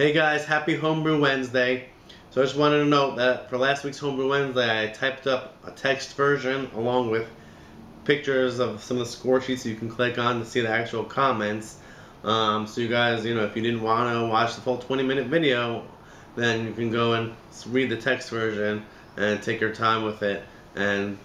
Hey guys, happy Homebrew Wednesday. So I just wanted to note that for last week's Homebrew Wednesday, I typed up a text version along with pictures of some of the score sheets you can click on to see the actual comments. So you guys, if you didn't want to watch the full 20-minute video, then you can go and read the text version and take your time with it and,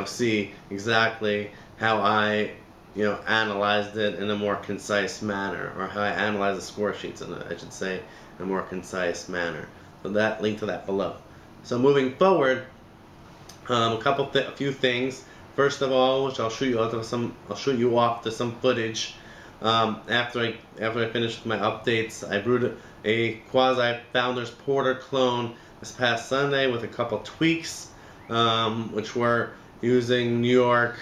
see exactly how I analyzed it in a more concise manner, or how I analyzed the score sheets, I should say, in a more concise manner. So that link to that below. So moving forward, a few things. First of all, which I'll shoot you off to some footage. After I finish with my updates, I brewed a quasi Founders Porter clone this past Sunday with a couple tweaks, which were using New York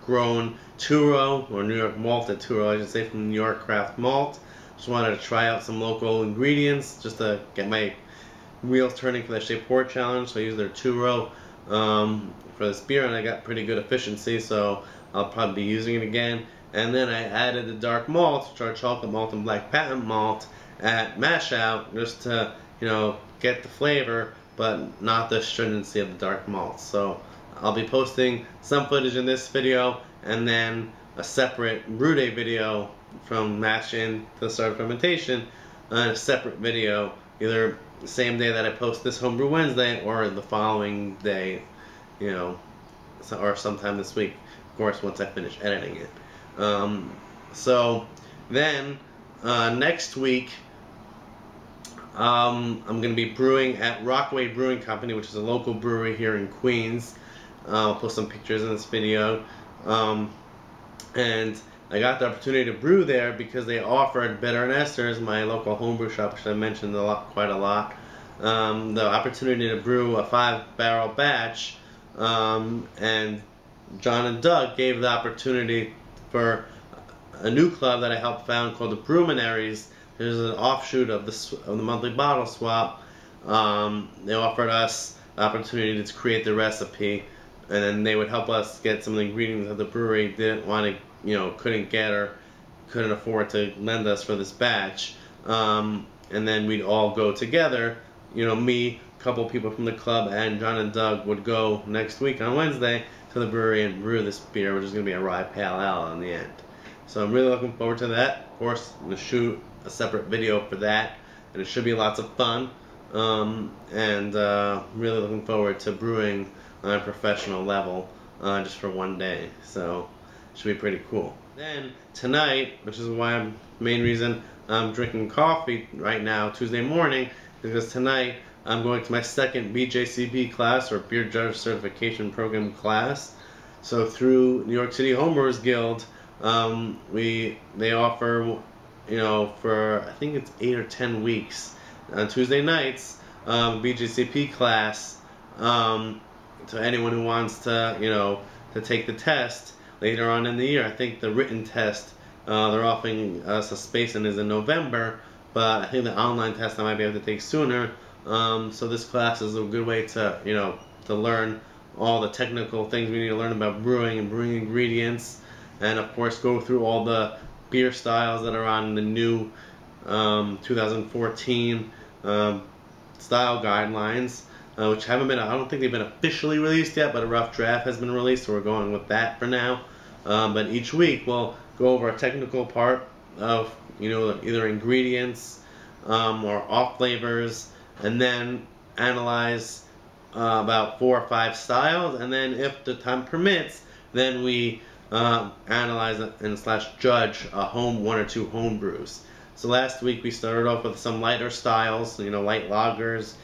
grown two-row, or New York malted two-row, I should say, from New York craft malt. Just wanted to try out some local ingredients just to get my wheels turning for the Shea Pour Challenge. So I used their two-row for this beer, and I got pretty good efficiency, so I'll probably be using it again. And then I added the dark malts, which are chocolate malt and black patent malt, at mash out, just to get the flavor but not the stringency of the dark malts. So I'll be posting some footage in this video and then a separate brew day video from mash in to the start of fermentation, and a separate video either the same day that I post this Homebrew Wednesday or the following day, or sometime this week, of course, once I finish editing it. So then next week I'm going to be brewing at Rockaway Brewing Company, which is a local brewery here in Queens. I'll post some pictures in this video. And I got the opportunity to brew there because they offered Bitter and Esther's, my local homebrew shop, which I mentioned quite a lot, the opportunity to brew a 5-barrel batch, and John and Doug gave the opportunity for a new club that I helped found called the Brewminaries. There's an offshoot of the monthly bottle swap. They offered us the opportunity to create the recipe, and then they would help us get some of the ingredients that the brewery didn't want to, couldn't get or couldn't afford to lend us for this batch. And then we'd all go together. Me, a couple people from the club, and John and Doug would go next week on Wednesday to the brewery and brew this beer, which is going to be a rye pale ale in the end. So I'm really looking forward to that. Of course, I'm going to shoot a separate video for that, and it should be lots of fun. Really looking forward to brewing on a professional level just for one day. So it should be pretty cool. Then tonight, which is the main reason I'm drinking coffee right now, Tuesday morning, because tonight I'm going to my second BJCP class, or Beer Judge Certification Program class. So through New York City Homebrewers Guild, they offer, for I think it's 8 or 10 weeks on Tuesday nights, BJCP class to anyone who wants to, to take the test later on in the year. I think the written test, they're offering us a space and is in November, but I think the online test I might be able to take sooner. So this class is a good way to, to learn all the technical things we need to learn about brewing and brewing ingredients, and of course go through all the beer styles that are on the new 2014 style guidelines, which haven't been, I don't think they've been officially released yet, but a rough draft has been released, so we're going with that for now. But each week we'll go over a technical part of, either ingredients or off flavors, and then analyze about 4 or 5 styles, and then if the time permits, then we analyze and / judge 1 or 2 home brews. So last week we started off with some lighter styles, light lagers,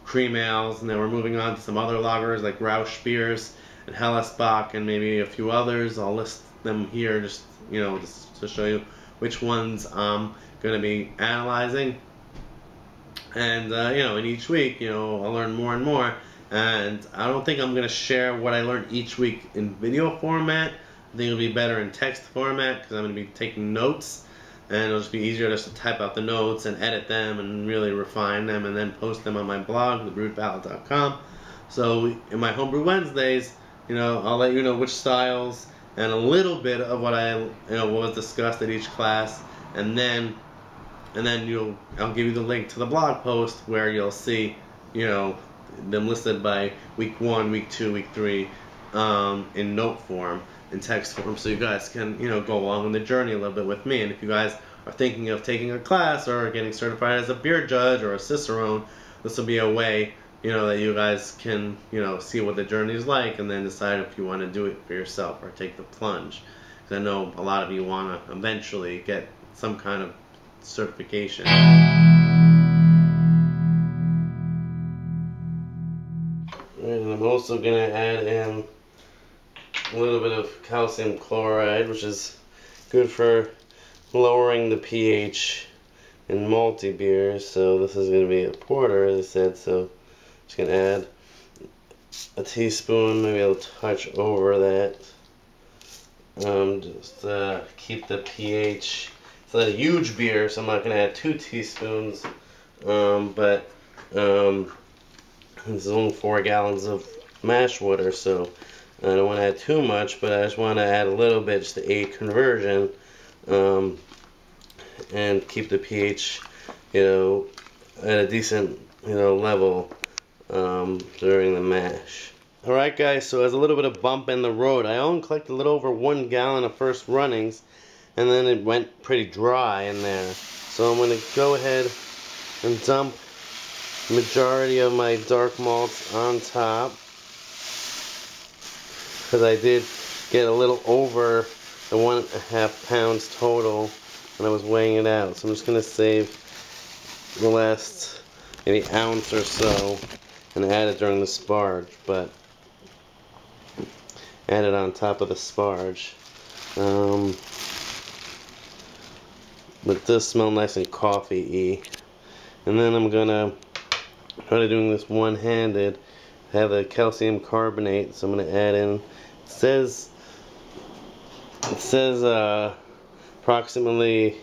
cream ales, and then we're moving on to some other lagers like Rausch beers and Hellesbach, and maybe a few others. I'll list them here just to show you which ones I'm going to be analyzing. And in each week, I'll learn more and more. And I don't think I'm going to share what I learned each week in video format. I think it'll be better in text format because I'm going to be taking notes, and it'll just be easier just to type out the notes and edit them and really refine them and then post them on my blog, thebrewedpalate.com. So in my Homebrew Wednesdays, I'll let you know which styles and a little bit of what what was discussed at each class, and then and then I'll give you the link to the blog post where you'll see, you know, them listed by week 1, week 2, week 3, in note form, in text form, so you guys can, you know, go along on the journey a little bit with me. And if you guys are thinking of taking a class or getting certified as a beer judge or a cicerone, this will be a way, you know, that you guys can, you know, see what the journey is like and then decide if you want to do it for yourself or take the plunge. Because I know a lot of you want to eventually get some kind of certification. And I'm also going to add in a little bit of calcium chloride, which is good for lowering the pH in malty beers. So this is going to be a porter, as I said, so just going to add a teaspoon, maybe a touch over that. Just keep the pH. It's not a huge beer, so I'm not going to add 2 teaspoons, but this is only 4 gallons of mash water, so I don't want to add too much, but I just want to add a little bit just to aid conversion, and keep the pH, you know, at a decent, you know, level during the mash. Alright guys, so as a little bit of bump in the road, I only collected a little over 1 gallon of first runnings, and then it went pretty dry in there. So I'm going to go ahead and dump the majority of my dark malts on top, because I did get a little over the 1.5 pounds total when I was weighing it out. So I'm just going to save the last maybe ounce or so and add it during the sparge, but add it on top of the sparge. But it does smell nice and coffee-y. And then I'm gonna try to doing this one-handed. I have the calcium carbonate, so I'm gonna add in. It says approximately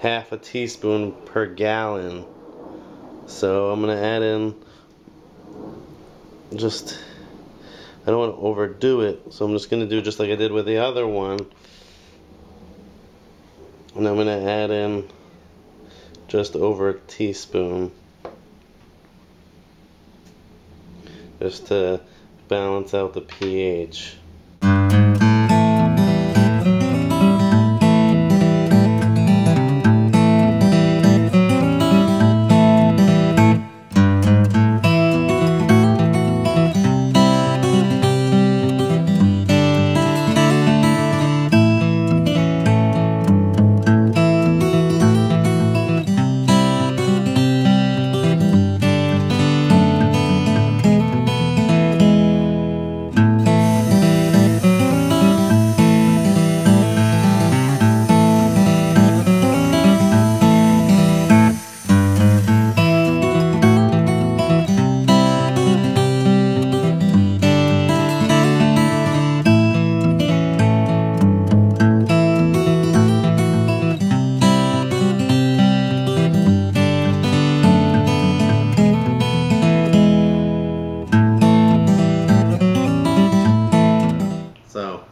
half a teaspoon per gallon. So I'm gonna add in just, I don't want to overdo it, so I'm just gonna do just like I did with the other one. And I'm gonna add in just over a teaspoon, just to balance out the pH. So,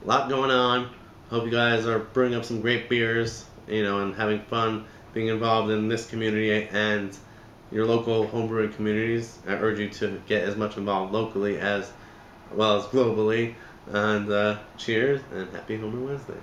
a lot going on. Hope you guys are brewing up some great beers, you know, and having fun being involved in this community and your local homebrewing communities. I urge you to get as much involved locally as well as globally. And cheers and happy Homebrew Wednesday.